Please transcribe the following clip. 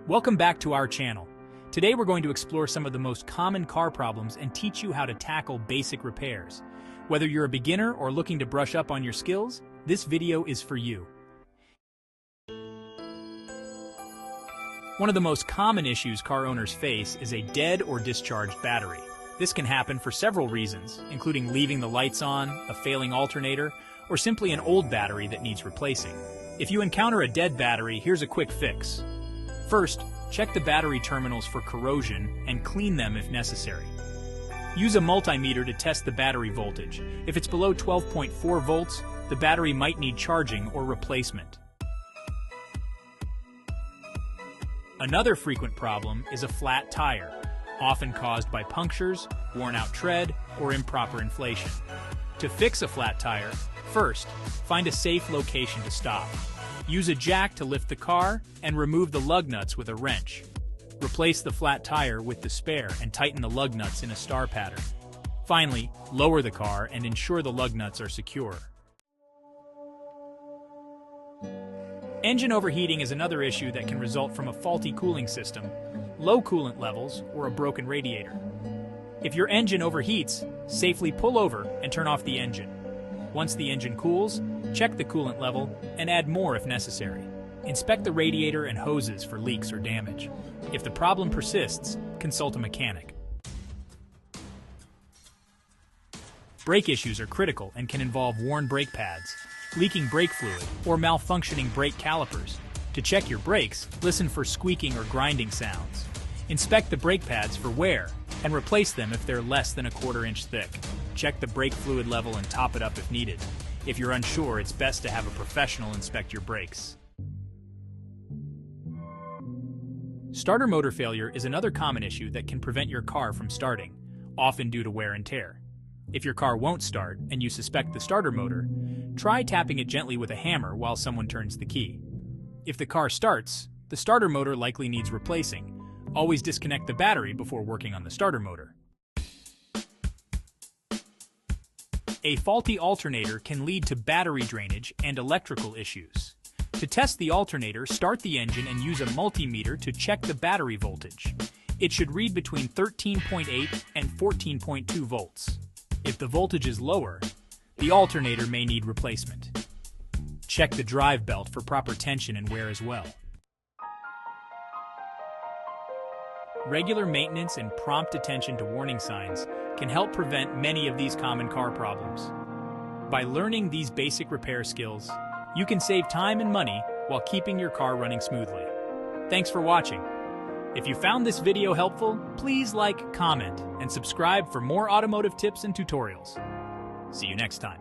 Welcome back to our channel. Today we're going to explore some of the most common car problems and teach you how to tackle basic repairs. Whether you're a beginner or looking to brush up on your skills, this video is for you. One of the most common issues car owners face is a dead or discharged battery. This can happen for several reasons, including leaving the lights on, a failing alternator, or simply an old battery that needs replacing. If you encounter a dead battery, here's a quick fix. First, check the battery terminals for corrosion and clean them if necessary. Use a multimeter to test the battery voltage. If it's below 12.4 volts, the battery might need charging or replacement. Another frequent problem is a flat tire, often caused by punctures, worn-out tread, or improper inflation. To fix a flat tire, first, find a safe location to stop. Use a jack to lift the car and remove the lug nuts with a wrench. Replace the flat tire with the spare and tighten the lug nuts in a star pattern. Finally, lower the car and ensure the lug nuts are secure. Engine overheating is another issue that can result from a faulty cooling system, low coolant levels, or a broken radiator. If your engine overheats, safely pull over and turn off the engine. Once the engine cools, check the coolant level and add more if necessary. Inspect the radiator and hoses for leaks or damage. If the problem persists, consult a mechanic. Brake issues are critical and can involve worn brake pads, leaking brake fluid, or malfunctioning brake calipers. To check your brakes, listen for squeaking or grinding sounds. Inspect the brake pads for wear and replace them if they're less than a quarter-inch thick. Check the brake fluid level and top it up if needed. If you're unsure, it's best to have a professional inspect your brakes. Starter motor failure is another common issue that can prevent your car from starting, often due to wear and tear. If your car won't start and you suspect the starter motor, try tapping it gently with a hammer while someone turns the key. If the car starts, the starter motor likely needs replacing. Always disconnect the battery before working on the starter motor. A faulty alternator can lead to battery drainage and electrical issues. To test the alternator, start the engine and use a multimeter to check the battery voltage. It should read between 13.8 and 14.2 volts. If the voltage is lower, the alternator may need replacement. Check the drive belt for proper tension and wear as well. Regular maintenance and prompt attention to warning signs can help prevent many of these common car problems. By learning these basic repair skills, you can save time and money while keeping your car running smoothly. Thanks for watching. If you found this video helpful, please like, comment, and subscribe for more automotive tips and tutorials. See you next time.